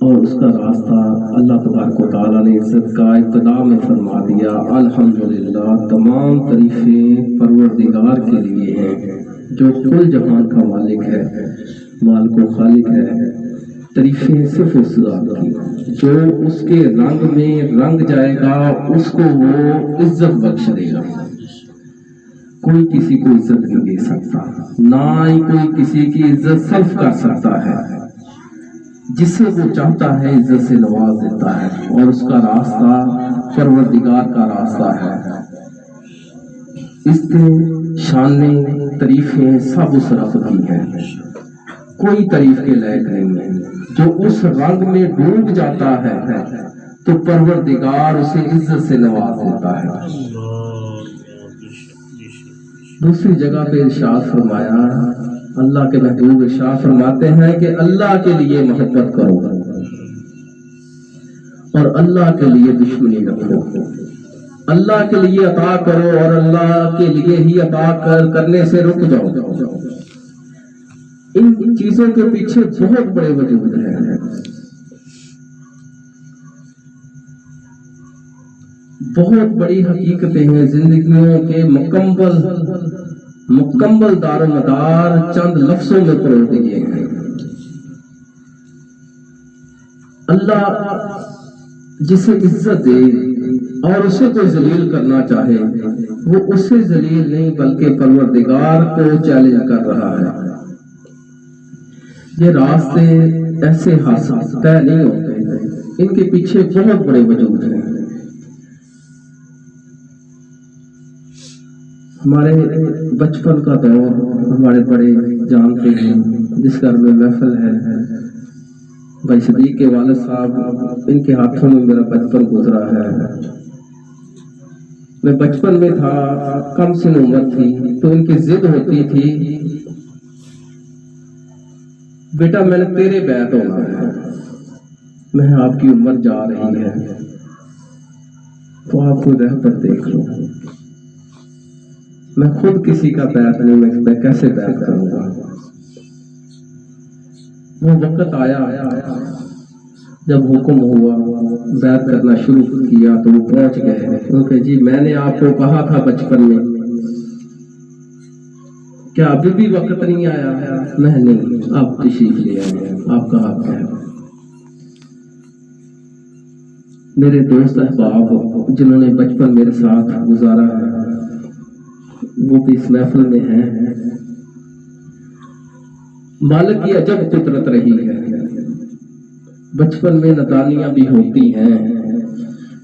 اور اس کا راستہ اللہ تبارک و تعالیٰ نے عزت کا ابتدا میں فرما دیا، الحمدللہ تمام تعریفیں پروردگار کے لیے ہیں جو کل جہان کا مالک ہے، مالک و خالق ہے۔ تعریفیں صرف اس ذات کی جو اس کے رنگ میں رنگ جائے گا، اس کو وہ عزت بخش دے گا۔ کوئی کسی کو عزت نہیں دے سکتا، نہ ہی کوئی کسی کی عزت صرف کر سکتا ہے۔ جسے وہ چاہتا ہے عزت سے نواز دیتا ہے، اور اس کا راستہ پروردگار کا راستہ ہے۔ اس کے شانیں تعریفیں سب اس رب کی ہیں، کوئی تعریف کے لائق نہیں ہے۔ جو اس رنگ میں ڈوب جاتا ہے تو پروردگار اسے عزت سے نواز دیتا ہے۔ دوسری جگہ پہ ارشاد فرمایا، اللہ کے محبوب ارشاد فرماتے ہیں کہ اللہ کے لیے محبت کرو اور اللہ کے لیے دشمنی رکھو، اللہ کے لیے عطا کرو اور اللہ کے لیے ہی عطا کرنے سے رک جاؤ۔ ان چیزوں کے پیچھے بہت بڑے وجود ہیں، بہت بڑی حقیقتیں ہیں زندگیوں کے مکمل دار و مدار چند لفظوں میں پرو دیے ہیں۔ اللہ جسے عزت دے اور اسے کوئی ذلیل کرنا چاہے، وہ اسے ذلیل نہیں بلکہ پروردگار کو چیلنج کر رہا ہے۔ یہ راستے ایسے حاصل طے نہیں ہوتے، ان کے پیچھے بہت بڑے وجود ہیں۔ ہمارے بچپن کا دور ہمارے بڑے جانتے ہیں، جس گھر میں محفل ہے، بھائی صدیق کے والد صاحب، ان کے ہاتھوں میں میرا بچپن گزرا ہے۔ میں بچپن میں تھا، کم سن عمر تھی، تو ان کی ضد ہوتی تھی، بیٹا میں نے تیرے بیعت ہونا ہے، میں آپ کی عمر جا رہی ہے تو آپ کو رہ کر دیکھ لو، میں خود کسی کا بیعت نہیں، میں کیسے بیعت کروں گا۔ وہ وقت آیا جب حکم ہوا بیعت کرنا شروع کیا تو وہ پہنچ گئے، کیونکہ جی میں نے آپ کو کہا تھا بچپن میں، کیا ابھی بھی وقت نہیں آیا؟ نہیں، آپ تشریف لے آئے، آپ کا حق ہے۔ میرے دوست احباب جنہوں نے بچپن میرے ساتھ گزارا ہے، وہ بھی اس محفل میں ہیں۔ مالک کی عجب قدرت رہی ہے، بچپن میں نادانیاں بھی ہوتی ہیں،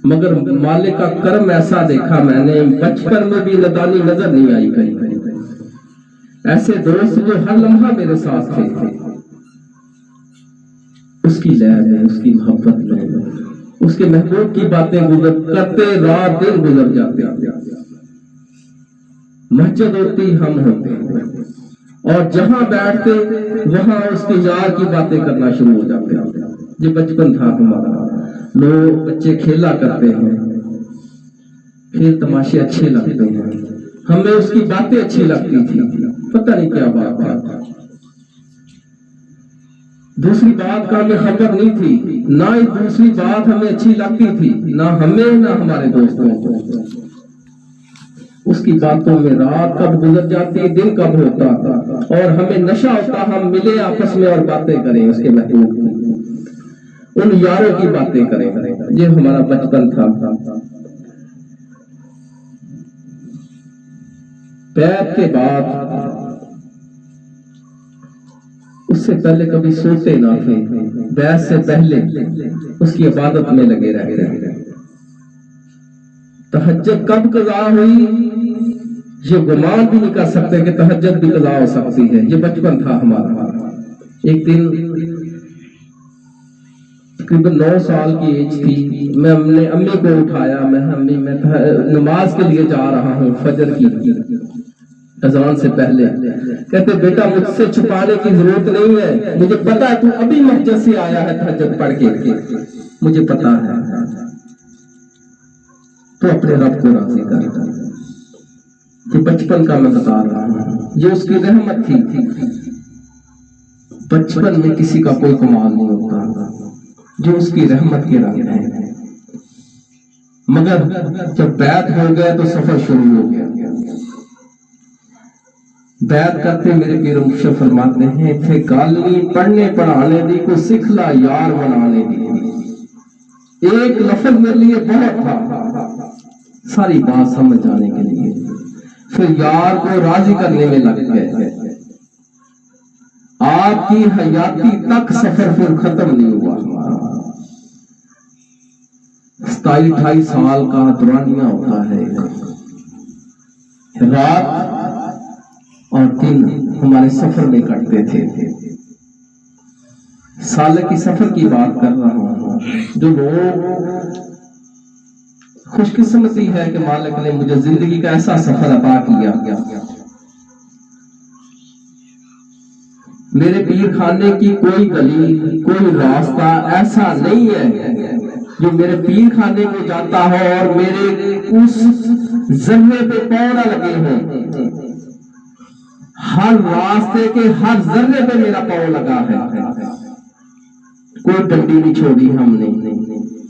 مگر مالک کا کرم ایسا دیکھا میں نے، بچپن میں بھی نادانی نظر نہیں آئی کہیں۔ ایسے دوست جو ہر لمحہ میرے ساتھ تھے، اس کی لہر میں، اس کی محبت میں، اس کے محبوب کی باتیں کرتے رات دن گزر جاتے، مسجد ہوتی ہم ہوتے، اور جہاں بیٹھتے وہاں اس کے یار کی باتیں کرنا شروع ہو جاتے۔ یہ بچپن تھا ہمارا، لوگ بچے کھیلا کرتے ہیں، کھیل تماشے اچھے لگتے ہیں، ہمیں اس کی باتیں اچھی لگتی تھی، پتہ نہیں کیا بات ہے۔ دوسری بات کا ہمیں خبر نہیں تھی، نہ ہی دوسری بات ہمیں اچھی لگتی تھی، نہ ہمیں نہ ہمارے دوستوں کو۔ اس کی باتوں میں رات کب گزر جاتی، دن کب ہوتا، اور ہمیں نشہ ہوتا ہم ملے آپس میں اور باتیں کریں اس کے محبوب کی، ان یاروں کی باتیں کریں۔ یہ ہمارا بچپن تھا۔ بیعت کے بعد اس سے پہلے کبھی سوتے نہ تھے، بیعت سے پہلے اس کی عبادت میں لگے رہتے۔ تہجد کب قضا ہوئی یہ گمان بھی نہیں کر سکتے کہ تہجد بھی قضا ہو سکتی ہے۔ یہ بچپن تھا ہمارا۔ ایک دن تقریباً 9 سال کی ایج تھی، میں نے امی کو اٹھایا، میں نماز کے لیے جا رہا ہوں فجر کی اذان سے پہلے۔ کہتے بیٹا مجھ سے چھپانے کی ضرورت نہیں ہے، مجھے پتا ہے تو ابھی مسجد سے آیا ہے تہجد پڑھ کے، مجھے پتا ہے، تو اپنے رب کو راضی کر۔ یہ بچپن کا میں بتا رہا ہوں، یہ اس کی رحمت تھی۔ بچپن میں کسی کا کوئی کمال نہیں ہوتا، جو اس کی رحمت کے رنگ ہیں، مگر جب بیعت ہو گیا تو سفر شروع ہو گیا۔ بیعت کرتے میرے پیر و مرشد فرماتے ہیں تھے گالنی پڑھنے پڑھانے دی کو سکھلا یار بنانے دی، ایک لفظ میرے لیے بہت تھا ساری بات سمجھ جانے کے لیے، پھر یار کو راضی کرنے میں لگ گئے۔ آپ کی حیاتی تک سفر پھر ختم نہیں ہوا ہمارا، 27-28 سال کا دورانیہ ہوتا ہے، رات اور دن ہمارے سفر میں کٹتے تھے۔ سال کی سفر کی بات کر رہا ہوں، جو لوگ خوش قسمتی ہے کہ مالک نے مجھے زندگی کا ایسا سفر عطا کیا۔ میرے پیر خانے کی کوئی گلی کوئی راستہ ایسا نہیں ہے جو میرے پیر خانے کو جاتا ہو اور میرے اس ذرے پہ پاؤں نہ لگے ہوں۔ ہر راستے کے ہر ذرے پہ میرا پاؤں لگا ہے، کوئی ڈنڈی نہیں چھوڑی ہم نے،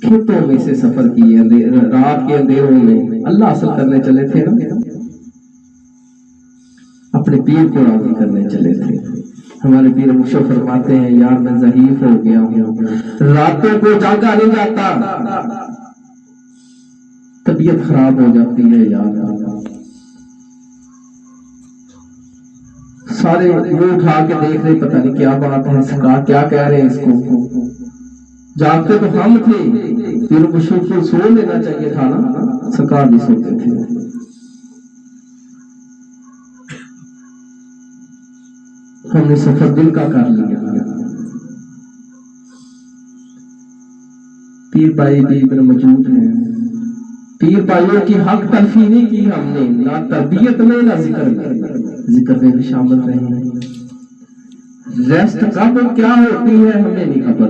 کھیتوں میں سے سفر کیے، رات کے اندھیروں میں اللہ حاصل کرنے چلے تھے نا، اپنے پیر کو راضی کرنے چلے تھے۔ ہمارے پیر مرشد فرماتے ہیں یار میں ضعیف ہو گیا ہوں، راتوں کو جاگا نہیں جاتا، طبیعت خراب ہو جاتی ہے یار، سارے منہ اٹھا کے دیکھ رہے پتہ نہیں کیا بات ہے، سرکار کیا کہہ رہے ہیں اس کو، جاگتے تو ہم تھے، پیر مرشد کو سو لینا چاہیے تھا نا، سرکار بھی سوتے تھے۔ ہم نے سفر دل کا کر لیا، پیر بھائی بھی ادھر موجود ہیں، پیر بھائیوں کی حق تلفی نہیں کی ہم نے، نہ تربیت میں نہ ذکر میں بھی شامل رہے۔ ریسٹ کب کیا ہوتی ہے ہمیں نہیں خبر،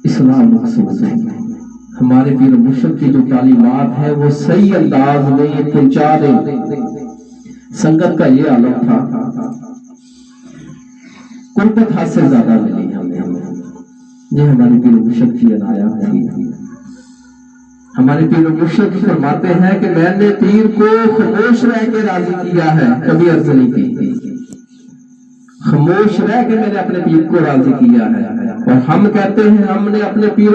اسلام مقصود ہے۔ ہمارے پیر مرشد کی جو تعلیمات ہے وہ صحیح انداز میں پہنچا دیں۔ سنگت کا یہ عالم تھا، قربت حد سے زیادہ ملی ہمیں، یہ ہمارے پیر مرشد کی عنایت تھی۔ ہمارے پیر مرشد فرماتے ہیں کہ میں نے پیر کو خاموش رہ کے راضی کیا ہے، کبھی عرض نہیں کی، خاموش رہ کے میں نے اپنے پیر کو راضی کیا ہے۔ اور ہم کہتے ہیں ہم نے اپنے پیر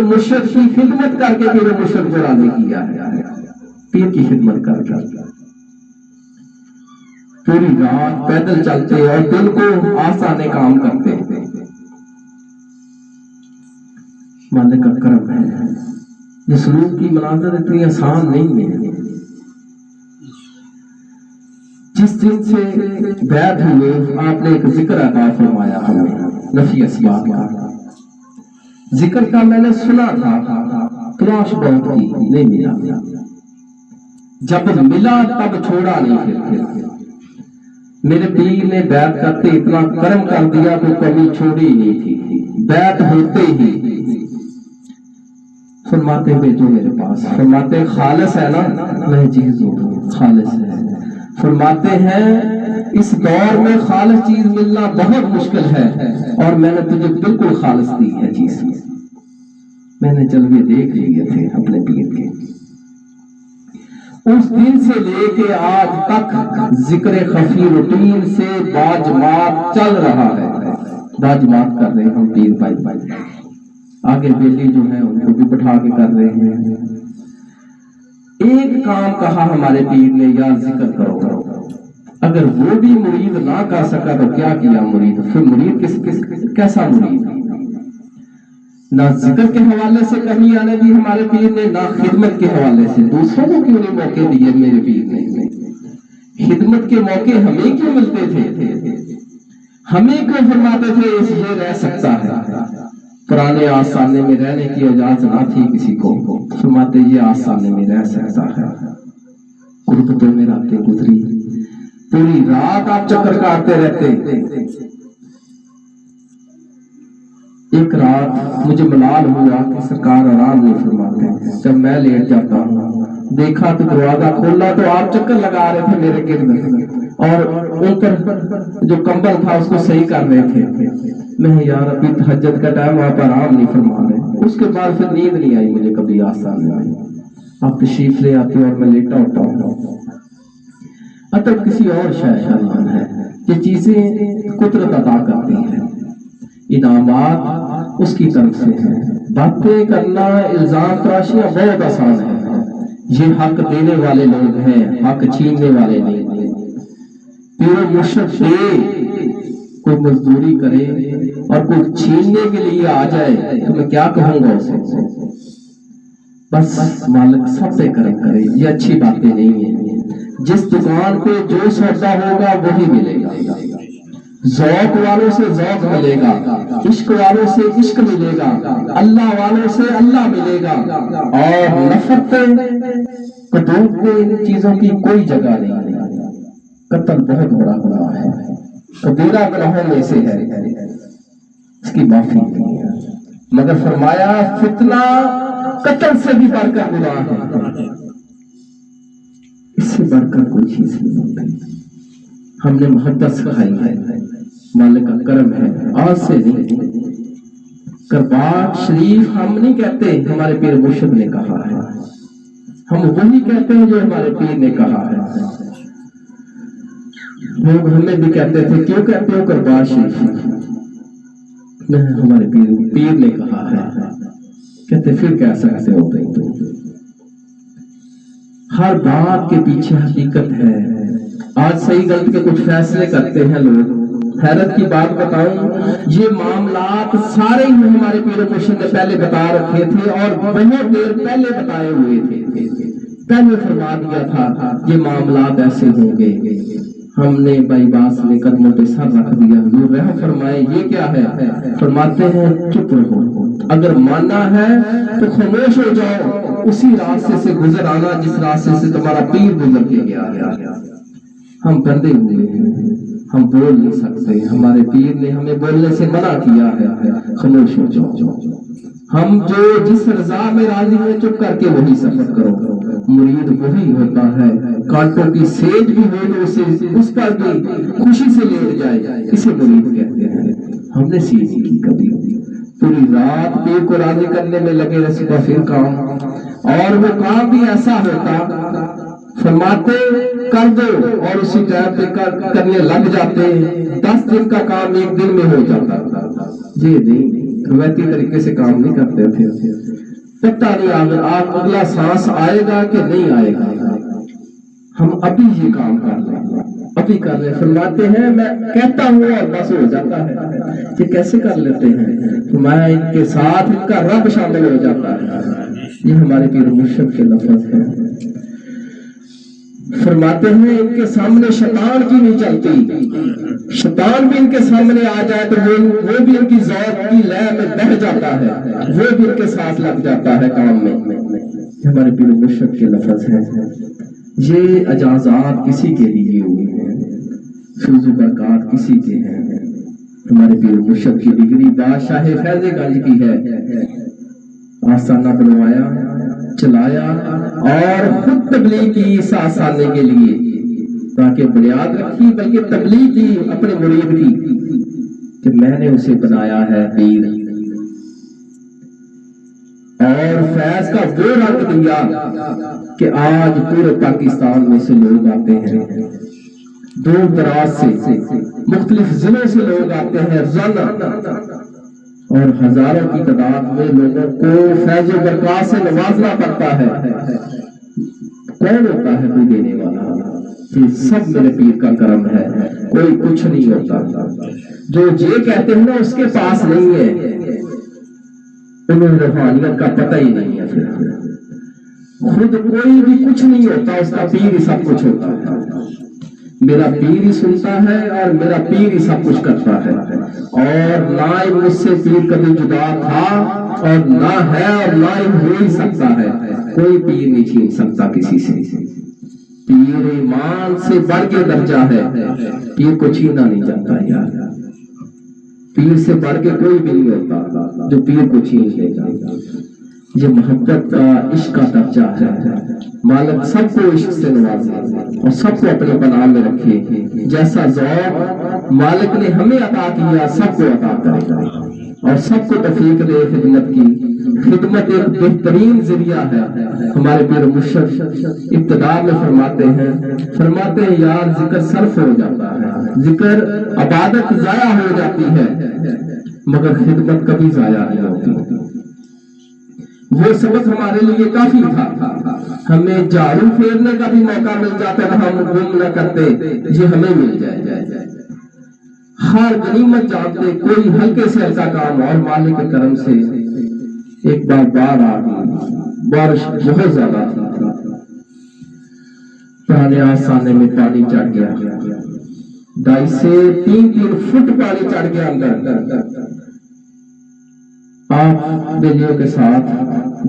مرشد کی خدمت کر کے پیر مرشد کو راضی کیا ہے، پیر کی خدمت کر کے پوری رات پیدل چلتے اور دل کو آسانے کام کرتے، مالک کا کرم ہے۔ یہ سلوک کی مناظر اتنی آسان نہیں ہے۔ جس دن سے بیعت ہوئے آپ نے ایک ذکر عطا فرمایا ہمیں، نفی اسباب کا ذکر کا میں نے سنا تھا، تلاش بہت کی نہیں ملا، جب ملا تب چھوڑا نہیں پھر۔ میرے پیر نے بیعت کرتے اتنا کرم کر دیا تو کبھی چھوڑی نہیں تھی، بیعت ہوتے ہی فرماتے بھیجو میرے پاس، فرماتے خالص ہے نا، میں چیز ہوں خالص ہے، فرماتے ہیں اس دور میں خالص چیز ملنا بہت مشکل ہے، اور میں نے تجھے بالکل خالص دی ہے چیز۔ میں نے جلوے دیکھ لیے تھے اپنے پیر کے، اس دن سے لے کے آج تک ذکر خفی روٹین سے باجمات چل رہا ہے، باجمات کر رہے ہیں ہم پیر بھائی، آگے بیلی جو ہے ان کو بھی بٹھا کے کر رہے ہیں۔ ایک کام کہا ہمارے پیر نے، یا ذکر کرو، اگر وہ بھی مرید نہ کر سکا تو کیا کیا مرید، پھر مرید کیسا مرید؟ نہ ذکر کے حوالے سے کمی آنے دی ہمارے پیر نے، نہ خدمت کے حوالے سے۔ دوسروں کو کیوں نہیں موقع دیے میرے پیر نے؟ خدمت کے موقع ہمیں کیوں ملتے تھے؟ ہمیں کیوں فرماتے تھے اس یہ رہ سکتا ہے؟ پرانے آستانے میں رہنے کی اجازت نہ تھی کسی کو، فرماتے یہ آستانے میں رہ سکتا ہے۔ قربتوں میں راتیں گزری، پوری رات آپ چکر کاٹتے رہتے۔ ایک رات مجھے ملال ہوا کہ سرکار آرام نہیں فرماتے، جب میں لیٹ جاتا ہوں دیکھا تو دروازہ کھولا تو آپ چکر لگا رہے تھے میرے گرد، اور ان پر جو کمبل تھا اس کو صحیح کر رہے تھے. میں یار ابھی تہجد کا ٹائم آپ آرام نہیں فرما رہے. اس کے بعد پھر نیند نہیں آئی مجھے کبھی آسان میں. آپ تشریف لے آتے اور میں لیٹا ہوتا ہوں. ادب کسی اور شے کا نام ہے. یہ چیزیں قدرت عطا کرتی ہیں، انعامات اس کی طرف سے ہیں. باتیں کرنا، الزام تراشیاں بہت آسان ہے. یہ حق دینے والے لوگ ہیں، حق چھیننے والے نہیں ہیں. پیر و مرشد دے، کوئی مزدوری کرے اور کوئی چھیننے کے لیے آ جائے تو میں کیا کہوں گا اسے؟ بس مالک سب پہ کرم کرے. یہ اچھی باتیں نہیں ہیں. جس دکان پہ جو سودا ہوگا وہی ملے گا. ذوق والوں سے ذوق ملے گا، عشق والوں سے عشق ملے گا، اللہ والوں سے اللہ ملے گا. اور نفرت قدوم میں ان چیزوں کی کوئی جگہ نہیں ہے. قتل بہت بڑا گناہ ہے، کبیرہ گناہوں میں سے ہے، اس کی معافی نہیں ہے. مگر فرمایا فتنہ قتل سے بھی بڑھ کر گناہ ہے. اس سے بڑھ کر کوئی چیز نہیں ہوتی. ہم نے محبت سکھائی ہے، مالک کا کرم ہے. آج سے نہیں، کرباٹ شریف ہم نہیں کہتے، ہمارے پیر مرشد نے کہا ہے. ہم وہی کہتے ہیں جو ہمارے پیر نے کہا ہے. لوگ ہمیں بھی کہتے تھے کیوں کہتے ہو کرباٹ شریف؟ ہمارے پیر نے کہا ہے. کہتے پھر کہہ سکتے ہوتے تو ہر بات کے پیچھے حقیقت ہے. آج صحیح غلط کے کچھ فیصلے کرتے ہیں لوگ. حیرت کی بات بتاؤں، یہ معاملات سارے ہی ہمارے پیر و مرشد نے پہلے بتا رکھے تھے اور بہت دیر پہلے بتائے ہوئے تھے. پہلے فرما دیا تھا یہ معاملات ایسے ہوں گے. ہم نے بائی باس نے قدموں پہ سر رکھ دیا. حضور رحم فرمائے یہ کیا ہے؟ فرماتے ہیں چپ رہو. اگر ماننا ہے تو خاموش ہو جاؤ. اسی راستے سے گزر آنا جس راستے سے تمہارا پیر گزر کے گیا. ہم بندے ہوئے ہیں، ہم بول نہیں سکتے. ہمارے پیر نے ہمیں بولنے سے منع کیا ہے. خاموش ہو جاؤ. ہم جو جس رضا میں راضی ہیں چپ کر کے وہی سفر کرو. مرید وہی ہوتا ہے کانٹوں کی سیج بھی ہو تو اسے اس پر بھی خوشی سے لیٹ جائے. اسے مرید کہتے ہیں. ہم نے سیج کی کبھی پوری رات پیر کو راضی کرنے میں لگے رہے، صبح پھر کام، اور وہ کام بھی ایسا ہوتا فرماتے کر دو اور اسی ٹائم پہ کرنے لگ جاتے. 10 دن کا کام 1 دن میں ہو جاتا. جی نہیں، روایتی طریقے سے کام نہیں کرتے تھے. پتہ نہیں آپ اگلا سانس آئے گا کہ نہیں آئے گا. ہم ابھی یہ کام کر لیں، ابھی کر رہے. فرماتے ہیں میں کہتا ہوں اور بس ہو جاتا ہے. یہ کیسے کر لیتے ہیں؟ میں ان کے ساتھ ان کا رب شامل ہو جاتا ہے. یہ ہمارے پیر مرشد کے لفظ ہیں. فرماتے ہیں ان کے سامنے شیطان کی نہیں چلتی. شیطان بھی ان کے سامنے آ جائے تو وہ بھی ان کی ذوق کی لے میں بہہ جاتا ہے، وہ بھی ان کے ساتھ لگ جاتا ہے کام میں. ہمارے پیر مرشد کے لفظ ہیں. یہ اجازات کسی کے لیے ہوئی ہیں، فیض و برکات کسی کے ہیں. ہمارے پیر مرشد کی ڈگری بادشاہ فیض گنج کی ہے. آستانہ بنوایا، چلایا اور خود تبلیغ کی ساتھ سالنے کے لیے، تاکہ بنیاد رکھی بلکہ تبلیغ کی اپنے مرید کی کہ میں نے اسے بنایا ہے پیر. اور فیض کا وہ رنگ دیا کہ آج پورے پاکستان میں سے لوگ آتے ہیں، دور دراز سے مختلف ضلعوں سے لوگ آتے ہیں روزانہ، اور ہزاروں کی تعداد میں لوگوں کو فیض و برکات سے نوازنا پڑتا ہے. کون ہوتا ہے کوئی دینے والا؟ یہ سب میرے پیر کا کرم ہے. کوئی کچھ نہیں ہوتا. جو یہ کہتے ہیں نا اس کے پاس نہیں ہے، انہیں روحانیت کا پتہ ہی نہیں ہے. خود کوئی بھی کچھ نہیں ہوتا، اس کا پیر ہی سب کچھ ہوتا ہے. میرا پیر ہی سنتا ہے اور میرا پیر ہی سب کچھ کرتا ہے. اور نہ ہی مجھ سے پیر کبھی جدا تھا اور نہ ہے اور نہ ہی ہو ہی سکتا ہے. کوئی پیر نہیں چھین سکتا کسی سے. پیر ایمان سے بڑھ کے درجہ ہے، پیر کو چھینا نہیں جاتا یار. پیر سے بڑھ کے کوئی بھی نہیں ہوتا جو پیر کو چھین لے جاتا. یہ محبت کا عشق کا درجہ ہے۔ مالک سب کو عشق سے نوازے اور سب کو اپنے پناہ میں رکھے۔ جیسا ذوق مالک نے ہمیں عطا کیا سب کو عطا کرے اور سب کو توفیق دے خدمت کی۔ خدمت ایک بہترین ذریعہ ہے۔ ہمارے پیر مرشد ابتدا میں فرماتے ہیں یار ذکر صرف ہو جاتا ہے، ذکر عبادت ضائع ہو جاتی ہے مگر خدمت کبھی ضائع نہیں ہوتی۔ وہ سبق ہمارے لیے کافی تھا، ہمیں جھاڑو پھیرنے کا بھی موقع مل جاتا ہے، ہم گم نہ کرتے یہ ہمیں مل جائے۔ ہر غنیمت جانتے کوئی ہلکے سے ہلکا کام اور مالک کے کرم سے ایک بار باڑھ آ گئی، بارش بہت زیادہ تھی، پرانے آسانے میں پانی چڑھ گیا، 2.5 سے 3 فٹ پانی چڑھ گیا اندر۔ آپ بجلیوں کے ساتھ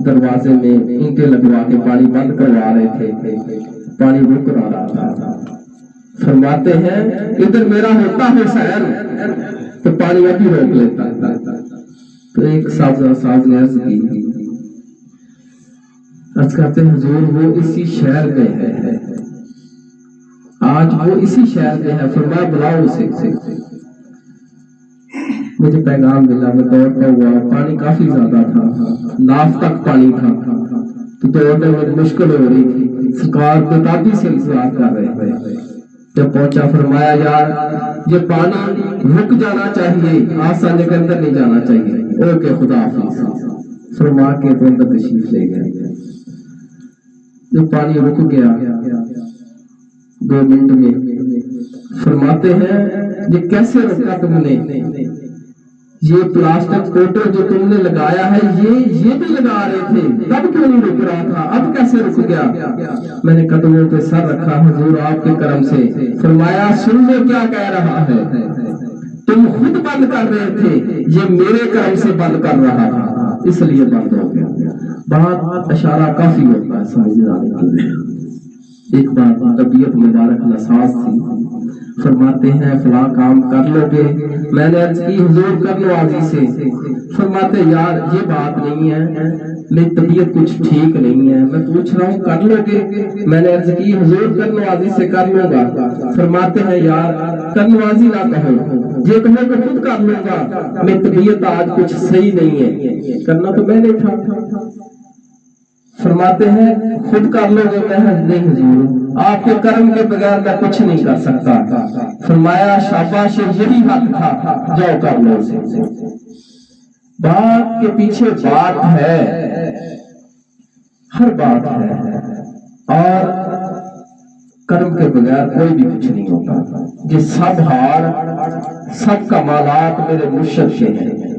دروازے میں اینٹیں لگوا کے پانی بند کروا رہے تھے، پانی رک رہا تھا۔ فرماتے ہیں ادھر میرا ہوتا حسین تو پانی ابھی روک لیتا۔ تو ایک صاحب نے عرض کی، عرض کرتے ہیں حضور وہ اسی شہر میں ہے، آج وہ اسی شہر میں ہے، فرمایا بلاؤ اسے۔ مجھے پیغام ملا، میں دوڑتا ہوا، پانی کافی زیادہ تھا، ناف تک پانی تھا، تو دوڑنے میں مشکل ہو رہی تھی، سرکار بتاتی سے انتظار کر رہے تھے۔ جب پہنچا فرمایا یار یہ پانی رک جانا چاہیے، آسانے کے اندر نہیں جانا چاہیے، اوکے خدا حافظ، فرما کے تو اندر تشریف لے گئے۔ جب پانی رک گیا 2 منٹ میں، فرماتے ہیں یہ کیسے رکا تم نے؟ یہ پلاسٹک کوٹر جو تم نے لگایا ہے یہ بھی لگا رہے تھے، تب کیوں نہیں رک رہا تھا، اب کیسے رک گیا؟ میں نے قدموں پہ سر رکھا حضور آپ کے کرم سے، فرمایا سن لو کیا کہہ رہا ہے، تم خود بند کر رہے تھے، یہ میرے کرم سے بند کر رہا تھا اس لیے بند ہو گیا۔ بات اشارہ کافی ہوتا ہے سمجھ آنے کے لیے۔ ایک بار طبیعت مبارک ناساز تھی، فرماتے ہیں فلاں کام کر لو گے؟ میں نے عرض کی حضور کر لو آجی سے، فرماتے یار یہ بات نہیں ہے، میری طبیعت کچھ ٹھیک نہیں ہے، میں پوچھ رہا ہوں کر لو گے؟ میں نے عرض کی حضور کر لو آجی سے، کر لوں گا۔ فرماتے ہیں یار کرنوازی نہ کہو، یہ کہو کہ خود کر لوں گا، میری طبیعت آج کچھ صحیح نہیں ہے، کرنا تو میں نے تھا۔ فرماتے ہیں خود کر لو گے؟ میں نہیں حضور آپ کے کرم کے بغیر میں کچھ نہیں کر سکتا۔ فرمایا شاباش یہی حق تھا، جاؤ کر لو اسے۔ بات کے پیچھے بات ہے، ہر بات ہے، اور کرم کے بغیر کوئی بھی کچھ نہیں ہوتا۔ یہ سب ہار سب کمالات میرے مرشد کے ہیں،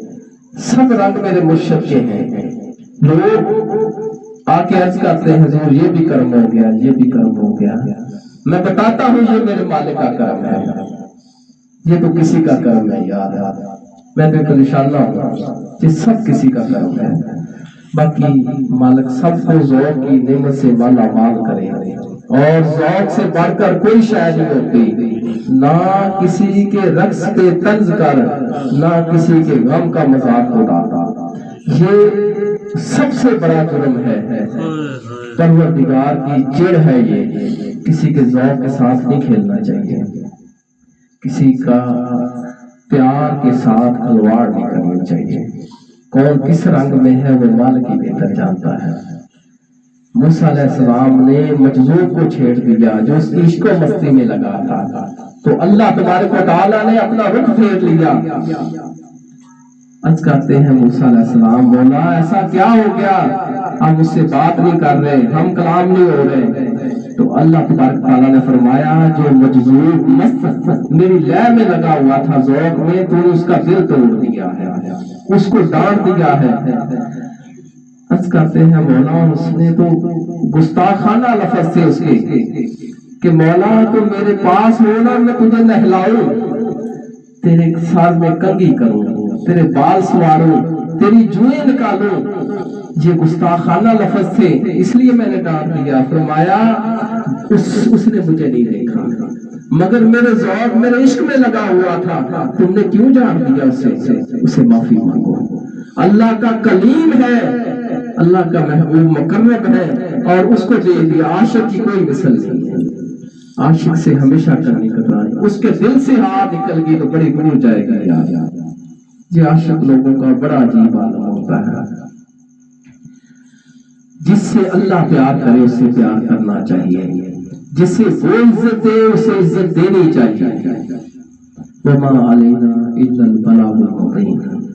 سب رنگ میرے مرشد کے ہیں۔ لوگ آ کے عرض کرتے ہیں حضور یہ بھی کرم ہو گیا، یہ بھی کرم ہو گیا، میں بتاتا ہوں یہ میرے مالک کا کرم ہے، یہ تو کسی کا کرم ہے یار، میں تو انشاءاللہ یہ سب کسی کا کرم ہے۔ باقی مالک سب کو ذوق کی نعمت سے مالا مال کرے، اور ذوق سے بڑھ کر کوئی شے نہیں ہوتی، نہ کسی کے رقص پہ طنز کر، نہ کسی کے غم کا مذاق اڑاتا، یہ سب سے بڑا جرم ہے، پروردگار کی چڑ ہے یہ۔ کسی کے ذوق کے ساتھ نہیں کھیلنا چاہیے، کسی کا پیار کے ساتھ کھلواڑ نہیں کرنا چاہیے۔ کون کس رنگ میں ہے وہ مالک ہی بہتر جانتا ہے۔ موسیٰ علیہ السلام نے مجذوب کو چھیڑ دیا جو اس کی عشق و مستی میں لگا تھا، تو اللہ تبارک و تعالیٰ نے اپنا رخ پھیر لیا۔ عرض کرتے ہیں موسیٰ علیہ السلام مولا ایسا کیا ہو گیا، ہم اس سے بات نہیں کر رہے، ہم کلام نہیں ہو رہے؟ تو اللہ تبارک تعالیٰ نے فرمایا جو مجذوب مست میری لے میں لگا ہوا تھا ذوق میں، تو نے اس کا دل توڑ دیا ہے، اس کو ڈانٹ دیا ہے۔ عرض کرتے ہیں مولا اس نے تو گستاخانہ لفظ سے اس کے کہ مولا تو میرے پاس ہونا میں تجھے نہلاؤں، تیرے سر میں کنگھی کروں، تیرے بال سواروں، تیری جوئیں نکالوں، یہ گستاخانہ لفظ تھے اس لیے میں نے ڈانٹ دیا۔ فرمایا اس نے مجھے نہیں دیکھا مگر میرے ذوق میرے عشق میں لگا ہوا تھا، تم نے کیوں ڈانٹ دیا اسے معافی مانگو۔ اللہ کا کلیم ہے اللہ کا محبوب مقرب ہے اور اس کو دے دیا۔ عاشق کی کوئی مثل نہیں ہے، عاشق سے ہمیشہ کرنی قطرانی، اس کے دل سے ہاتھ نکل گئی تو بڑی دور جائے گا یار۔ یہ عاشق لوگوں کا بڑا عجیب عالم ہوتا ہے، جس سے اللہ پیار کرے اس سے پیار کرنا چاہیے، جس سے وہ عزت دے اسے عزت دینی چاہیے۔ وما علینا الا البلاغ المبین۔